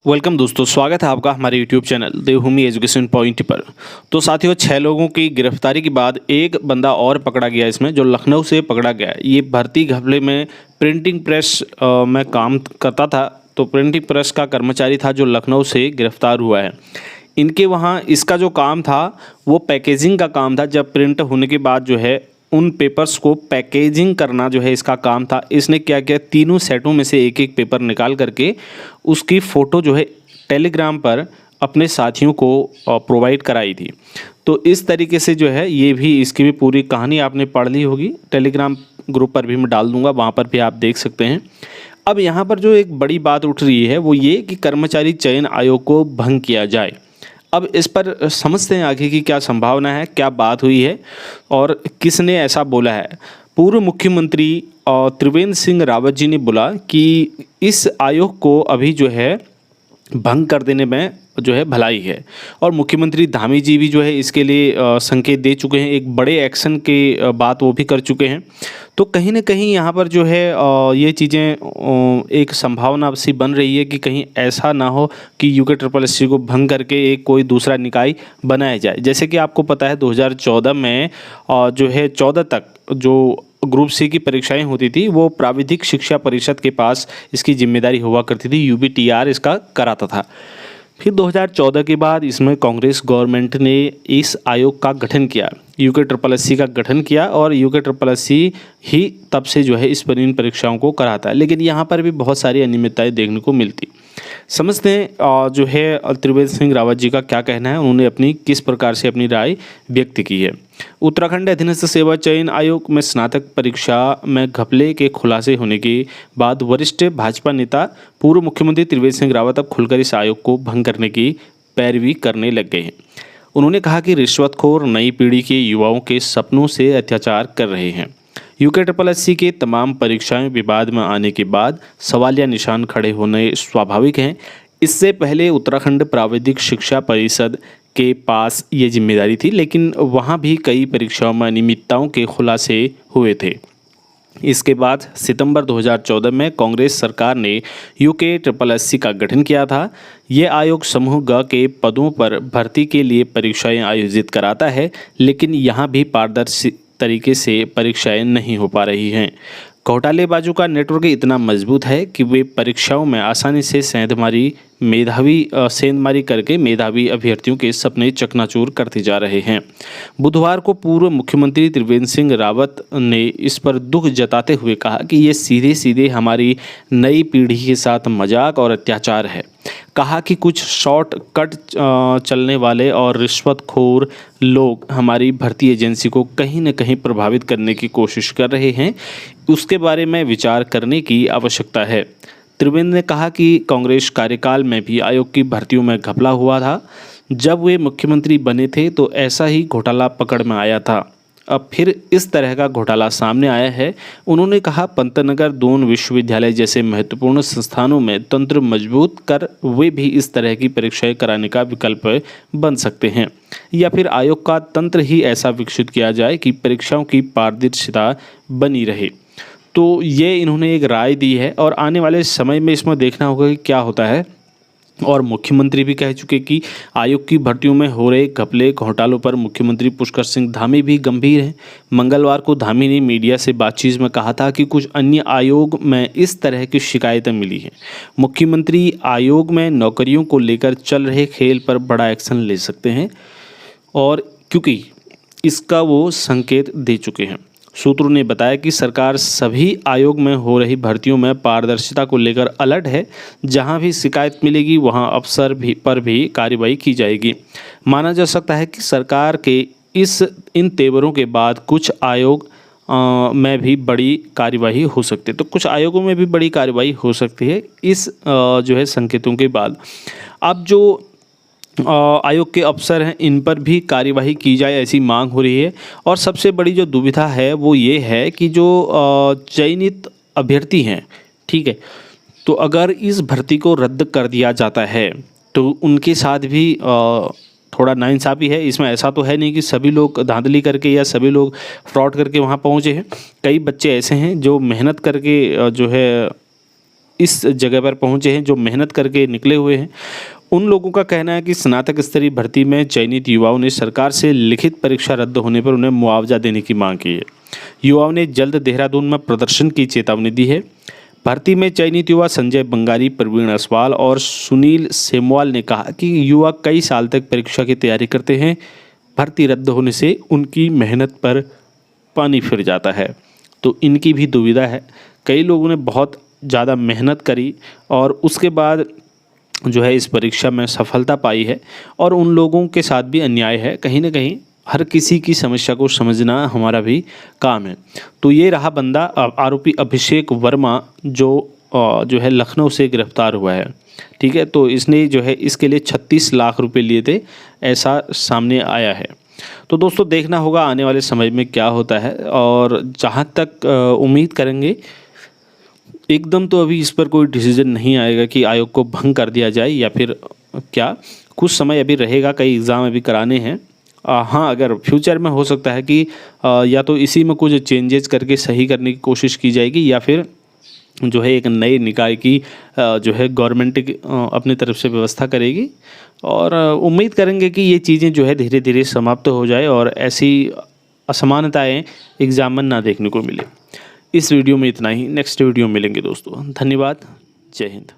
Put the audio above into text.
Welcome दोस्तों, स्वागत है आपका हमारे यूट्यूब चैनल देवभूमि एजुकेशन पॉइंट पर। तो साथियों, 6 लोगों की गिरफ्तारी के बाद एक बंदा और पकड़ा गया इसमें, जो लखनऊ से पकड़ा गया है। ये भर्ती घपले में प्रिंटिंग प्रेस में काम करता था। तो प्रिंटिंग प्रेस का कर्मचारी था जो लखनऊ से गिरफ्तार हुआ है। इनके वहाँ इसका जो काम था वो पैकेजिंग का काम था। जब प्रिंट होने के बाद जो है उन पेपर्स को पैकेजिंग करना जो है इसका काम था। इसने क्या किया, तीनों सेटों में से एक एक पेपर निकाल करके उसकी फ़ोटो जो है टेलीग्राम पर अपने साथियों को प्रोवाइड कराई थी। तो इस तरीके से जो है ये भी, इसकी भी पूरी कहानी आपने पढ़ ली होगी। टेलीग्राम ग्रुप पर भी मैं डाल दूंगा, वहाँ पर भी आप देख सकते हैं। अब यहाँ पर जो एक बड़ी बात उठ रही है वो ये कि कर्मचारी चयन आयोग को भंग किया जाए। अब इस पर समझते हैं आगे की क्या संभावना है, क्या बात हुई है और किसने ऐसा बोला है। पूर्व मुख्यमंत्री त्रिवेंद्र सिंह रावत जी ने बोला कि इस आयोग को अभी जो है भंग कर देने में जो है भलाई है। और मुख्यमंत्री धामी जी भी जो है इसके लिए संकेत दे चुके हैं, एक बड़े एक्शन के बात वो भी कर चुके हैं। तो कहीं ना कहीं यहाँ पर जो है ये चीज़ें एक संभावना सी बन रही है कि कहीं ऐसा ना हो कि UKSSC को भंग करके एक कोई दूसरा निकाय बनाया जाए। जैसे कि आपको पता है 2014 में जो है 14 तक जो ग्रुप सी की परीक्षाएं होती थी वो प्राविधिक शिक्षा परिषद के पास इसकी जिम्मेदारी हुआ करती थी। UBTR इसका कराता था। फिर 2014 के बाद इसमें कांग्रेस गवर्नमेंट ने इस आयोग का गठन किया, UKSSC का गठन किया और UKSSC ही तब से जो है इन परीक्षाओं को कराता है। लेकिन यहाँ पर भी बहुत सारी अनियमितताएं देखने को मिलती। समझते हैं जो है त्रिवेंद्र सिंह रावत जी का क्या कहना है, उन्होंने अपनी किस प्रकार से अपनी राय व्यक्त की है। उत्तराखंड अधीनस्थ सेवा चयन आयोग में स्नातक परीक्षा में घपले के खुलासे होने के बाद वरिष्ठ भाजपा नेता पूर्व मुख्यमंत्री त्रिवेंद्र सिंह रावत अब खुलकर इस आयोग को भंग करने की पैरवी करने लग गए हैं। उन्होंने कहा कि रिश्वतखोर नई पीढ़ी के युवाओं के सपनों से अत्याचार कर रहे हैं। UKSSC के तमाम परीक्षाएं विवाद में आने के बाद सवालिया निशान खड़े होने स्वाभाविक हैं। इससे पहले उत्तराखंड प्राविधिक शिक्षा परिषद के पास ये जिम्मेदारी थी, लेकिन वहाँ भी कई परीक्षाओं में अनियमितताओं के खुलासे हुए थे। इसके बाद सितंबर 2014 में कांग्रेस सरकार ने UKSSC का गठन किया था। ये आयोग समूह ग के पदों पर भर्ती के लिए परीक्षाएं आयोजित कराता है, लेकिन यहाँ भी पारदर्शी तरीके से परीक्षाएं नहीं हो पा रही हैं। घोटालेबाजों का नेटवर्क इतना मजबूत है कि वे परीक्षाओं में आसानी से सेंधमारी करके मेधावी अभ्यर्थियों के सपने चकनाचूर करते जा रहे हैं। बुधवार को पूर्व मुख्यमंत्री त्रिवेंद्र सिंह रावत ने इस पर दुख जताते हुए कहा कि ये सीधे सीधे हमारी नई पीढ़ी के साथ मजाक और अत्याचार है। कहा कि कुछ शॉर्टकट चलने वाले और रिश्वतखोर लोग हमारी भर्ती एजेंसी को कहीं न कहीं प्रभावित करने की कोशिश कर रहे हैं, उसके बारे में विचार करने की आवश्यकता है। त्रिवेंद्र ने कहा कि कांग्रेस कार्यकाल में भी आयोग की भर्तियों में घपला हुआ था। जब वे मुख्यमंत्री बने थे तो ऐसा ही घोटाला पकड़ में आया था। अब फिर इस तरह का घोटाला सामने आया है। उन्होंने कहा, पंतनगर दून विश्वविद्यालय जैसे महत्वपूर्ण संस्थानों में तंत्र मजबूत कर वे भी इस तरह की परीक्षाएं कराने का विकल्प बन सकते हैं, या फिर आयोग का तंत्र ही ऐसा विकसित किया जाए कि परीक्षाओं की पारदर्शिता बनी रहे। तो ये इन्होंने एक राय दी है और आने वाले समय में इसमें देखना होगा कि क्या होता है। और मुख्यमंत्री भी कह चुके कि आयोग की भर्तियों में हो रहे घपले घोटालों पर मुख्यमंत्री पुष्कर सिंह धामी भी गंभीर हैं। मंगलवार को धामी ने मीडिया से बातचीत में कहा था कि कुछ अन्य आयोग में इस तरह की शिकायतें मिली हैं। मुख्यमंत्री आयोग में नौकरियों को लेकर चल रहे खेल पर बड़ा एक्शन ले सकते हैं, और क्योंकि इसका वो संकेत दे चुके हैं। सूत्रों ने बताया कि सरकार सभी आयोग में हो रही भर्तियों में पारदर्शिता को लेकर अलर्ट है। जहां भी शिकायत मिलेगी वहां अफसर पर भी कार्रवाई की जाएगी। माना जा सकता है कि सरकार के इन तेवरों के बाद कुछ आयोग में भी बड़ी कार्यवाही हो सकती है। तो कुछ आयोगों में भी बड़ी कार्यवाही हो सकती है इस जो है संकेतों के बाद। अब जो आयोग के अफसर हैं इन पर भी कार्यवाही की जाए, ऐसी मांग हो रही है। और सबसे बड़ी जो दुविधा है वो ये है कि जो चयनित अभ्यर्थी हैं, ठीक है, तो अगर इस भर्ती को रद्द कर दिया जाता है तो उनके साथ भी थोड़ा नाइंसाफ़ी है। इसमें ऐसा तो है नहीं कि सभी लोग धांधली करके या सभी लोग फ्रॉड करके वहाँ पहुँचे हैं। कई बच्चे ऐसे हैं जो मेहनत करके जो है इस जगह पर पहुँचे हैं, जो मेहनत करके निकले हुए हैं। उन लोगों का कहना है कि स्नातक स्तरीय भर्ती में चयनित युवाओं ने सरकार से लिखित परीक्षा रद्द होने पर उन्हें मुआवजा देने की मांग की है। युवाओं ने जल्द देहरादून में प्रदर्शन की चेतावनी दी है। भर्ती में चयनित युवा संजय बंगारी, प्रवीण असवाल और सुनील सेमवाल ने कहा कि युवा कई साल तक परीक्षा की तैयारी करते हैं। भर्ती रद्द होने से उनकी मेहनत पर पानी फिर जाता है। तो इनकी भी दुविधा है। कई लोगों ने बहुत ज़्यादा मेहनत करी और उसके बाद जो है इस परीक्षा में सफलता पाई है, और उन लोगों के साथ भी अन्याय है। कहीं ना कहीं हर किसी की समस्या को समझना हमारा भी काम है। तो ये रहा बंदा, आरोपी अभिषेक वर्मा, जो है लखनऊ से गिरफ्तार हुआ है। ठीक है, तो इसने जो है इसके लिए 36 लाख रुपए लिए थे, ऐसा सामने आया है। तो दोस्तों देखना होगा आने वाले समय में क्या होता है, और जहाँ तक उम्मीद करेंगे, एकदम तो अभी इस पर कोई डिसीजन नहीं आएगा कि आयोग को भंग कर दिया जाए या फिर क्या। कुछ समय अभी रहेगा, कई एग्ज़ाम अभी कराने हैं। हाँ, अगर फ्यूचर में हो सकता है कि या तो इसी में कुछ चेंजेस करके सही करने की कोशिश की जाएगी, या फिर जो है एक नए निकाय की जो है गवर्नमेंट अपनी तरफ से व्यवस्था करेगी। और उम्मीद करेंगे कि ये चीज़ें जो है धीरे धीरे समाप्त हो जाए और ऐसी असमानताएं एग्ज़ाम में ना देखने को मिले। इस वीडियो में इतना ही, नेक्स्ट वीडियो में मिलेंगे दोस्तों। धन्यवाद, जय हिंद।